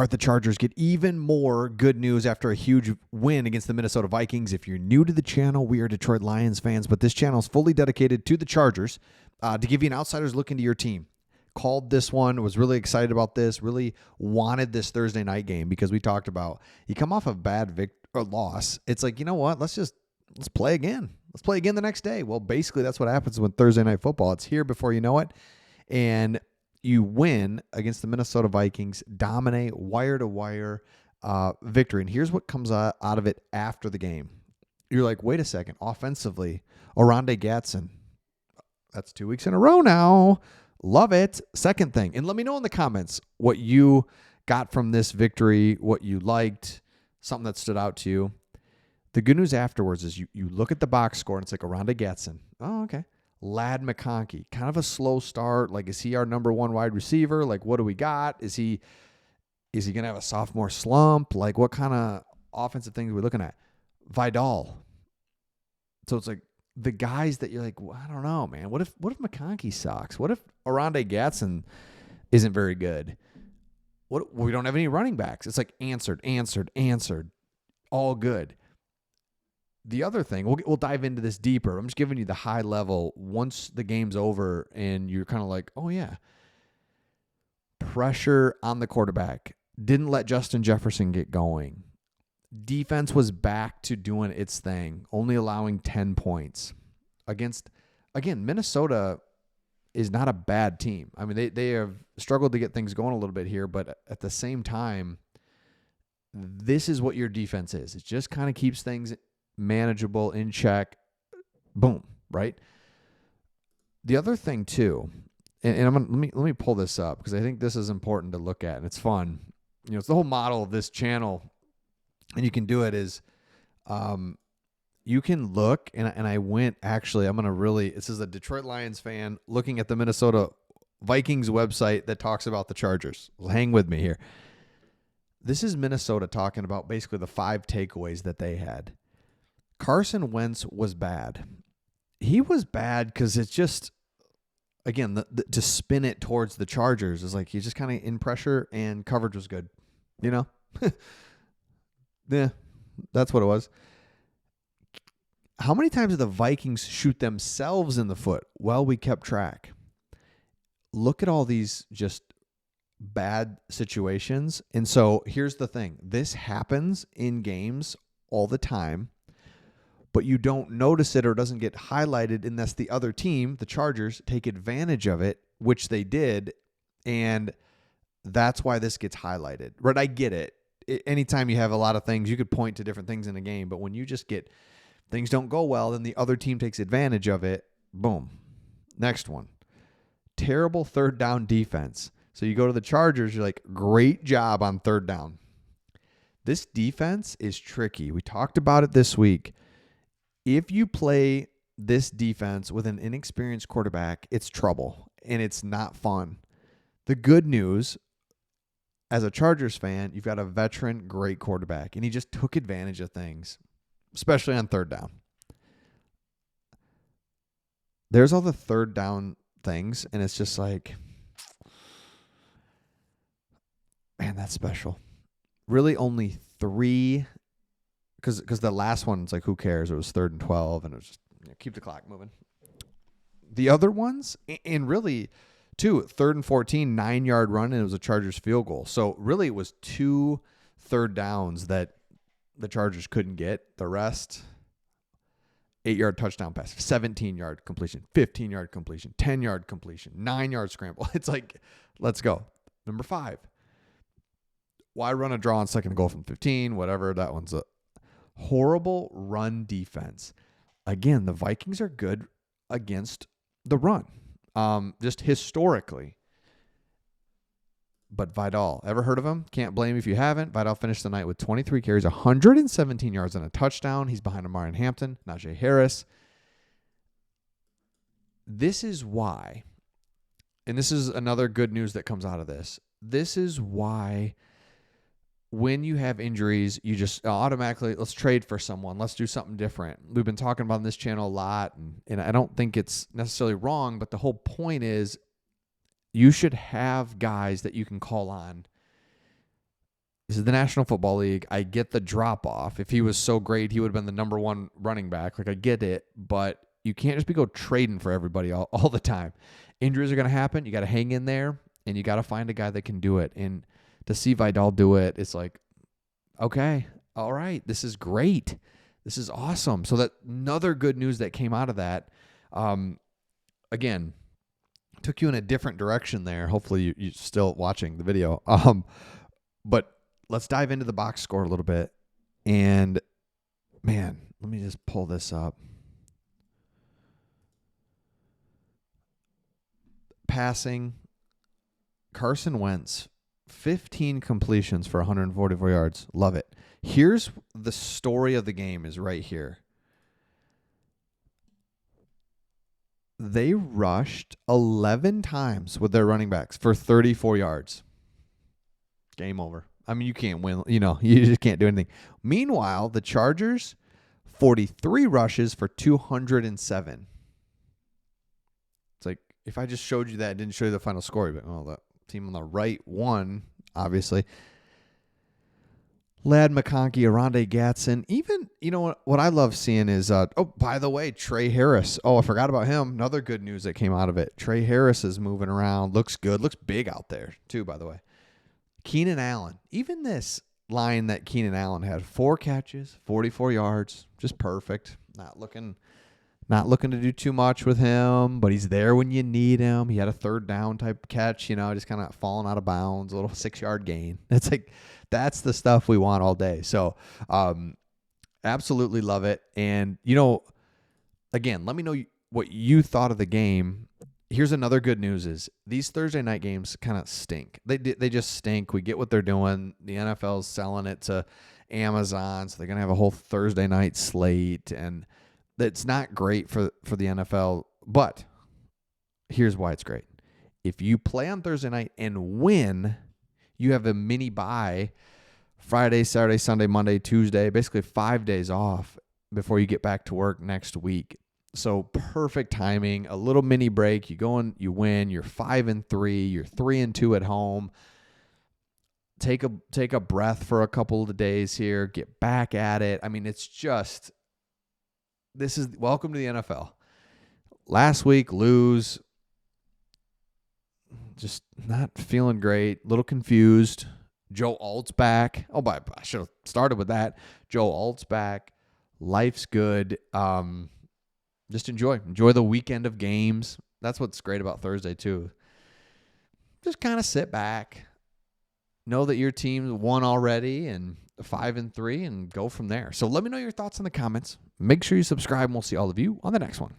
The Chargers get even more good news after a huge win against the Minnesota Vikings. If you're new to the channel, we are Detroit Lions fans, but this channel is fully dedicated to the Chargers to give you an outsider's look into your team. Called this one, was really excited about this, really wanted this Thursday night game because we talked about you come off a bad loss. It's like, you know what? Let's play again. Let's play again the next day. Well, basically that's what happens with Thursday night football. It's here before you know it. And you win against the Minnesota Vikings, dominate, wire-to-wire victory. And here's what comes out of it after the game. You're like, wait a second. Offensively, Oronde Gadsden, that's 2 weeks in a row now. Love it. Second thing, and let me know in the comments what you got from this victory, what you liked, something that stood out to you. The good news afterwards is you look at the box score, and it's like Oronde Gadsden. Oh, okay. Ladd McConkey, kind of a slow start. Like, is he our number one wide receiver? Like, what do we got? Is he going to have a sophomore slump? Like, what kind of offensive things are we looking at? Vidal. So it's like the guys that you're like, well, I don't know, man. What if McConkey sucks? What if Oronde Gadsden isn't very good? We don't have any running backs. It's like answered, all good. The other thing, we'll dive into this deeper. I'm just giving you the high level. Once the game's over and you're kind of like, oh, yeah. Pressure on the quarterback. Didn't let Justin Jefferson get going. Defense was back to doing its thing, only allowing 10 points. Again, Minnesota is not a bad team. I mean, they have struggled to get things going a little bit here, but at the same time, this is what your defense is. It just kind of keeps things manageable, in check, boom, right? The other thing too, and let me pull this up because I think this is important to look at, and it's fun. You know, it's the whole model of this channel, and you can do it is, you can look, and I went, actually, this is a Detroit Lions fan looking at the Minnesota Vikings website that talks about the Chargers. Well, hang with me here. This is Minnesota talking about basically the 5 takeaways that they had. Carson Wentz was bad. He was bad because it's just, again, to spin it towards the Chargers is like he's just kind of in pressure and coverage was good. You know? Yeah, that's what it was. How many times did the Vikings shoot themselves in the foot? Well, we kept track. Look at all these just bad situations. And so here's the thing. This happens in games all the time, but you don't notice it or it doesn't get highlighted unless the other team, the Chargers, take advantage of it, which they did, and that's why this gets highlighted. Right? I get it. Anytime you have a lot of things, you could point to different things in a game, but when you just get things don't go well, then the other team takes advantage of it, boom. Next one. Terrible third down defense. So you go to the Chargers, you're like, great job on third down. This defense is tricky. We talked about it this week. If you play this defense with an inexperienced quarterback, it's trouble, and it's not fun. The good news, as a Chargers fan, you've got a veteran, great quarterback, and he just took advantage of things, especially on third down. There's all the third down things, and it's just like, man, that's special. Really only 3. Because the last one, it's like, who cares? It was 3rd and 12, and it was just, keep the clock moving. The other ones, and really, 3rd and 14, 9-yard run, and it was a Chargers field goal. So really, it was 2 third downs that the Chargers couldn't get. The rest, 8-yard touchdown pass, 17-yard completion, 15-yard completion, 10-yard completion, 9-yard scramble. It's like, let's go. Number 5. Why run a draw on 2nd and goal from 15? Whatever, that one's a horrible run defense. Again, the Vikings are good against the run, just historically. But Vidal, ever heard of him? Can't blame you if you haven't. Vidal finished the night with 23 carries, 117 yards and a touchdown. He's behind Amari Hampton, Najee Harris. This is why, and this is another good news that comes out of this. This is why when you have injuries, you just automatically, let's trade for someone. Let's do something different. We've been talking about on this channel a lot, and I don't think it's necessarily wrong, but the whole point is you should have guys that you can call on this is the National Football League. I get the drop off. If he was so great, he would have been the number one running back. Like, I get it, but you can't just be go trading for everybody all the time. Injuries are going to happen. You got to hang in there, and you got to find a guy that can do it. And to see Vidal do it, it's like, okay, all right, this is great. This is awesome. So that another good news that came out of that, again, took you in a different direction there. Hopefully you're still watching the video. But let's dive into the box score a little bit. And, man, let me just pull this up. Passing, Carson Wentz, 15 completions for 144 yards. Love it. Here's the story of the game is right here. They rushed 11 times with their running backs for 34 yards. Game over. I mean, you can't win. You just can't do anything. Meanwhile, the Chargers, 43 rushes for 207. It's like, if I just showed you that, I didn't show you the final score, but the team on the right won, obviously. Ladd McConkey, Arondé Gatson. Even, what I love seeing is, by the way, Trey Harris. Oh, I forgot about him. Another good news that came out of it. Trey Harris is moving around. Looks good. Looks big out there, too, by the way. Keenan Allen. Even this line that Keenan Allen had, 4 catches, 44 yards, just perfect. Not looking to do too much with him, but he's there when you need him. He had a third down type catch, just kind of falling out of bounds, a little 6-yard gain. It's like, that's the stuff we want all day. So, absolutely love it. And, again, let me know what you thought of the game. Here's another good news is these Thursday night games kind of stink. They just stink. We get what they're doing. The NFL's selling it to Amazon, so they're going to have a whole Thursday night slate, and it's not great for the NFL. But here's why it's great. If you play on Thursday night and win, you have a mini bye Friday, Saturday, Sunday, Monday, Tuesday, basically 5 days off before you get back to work next week. So perfect timing, a little mini break. You go and you win. You're 5-3. You're 3-2 at home. Take a breath for a couple of days here. Get back at it. I mean, it's just, this is welcome to the NFL. Last week, lose. Just not feeling great. A little confused. Joe Alt's back. I should have started with that. Joe Alt's back. Life's good. Just enjoy the weekend of games. That's what's great about Thursday too. Just kind of sit back, know that your team won already and 5-3 and go from there. So let me know your thoughts in the comments. Make sure you subscribe and we'll see all of you on the next one.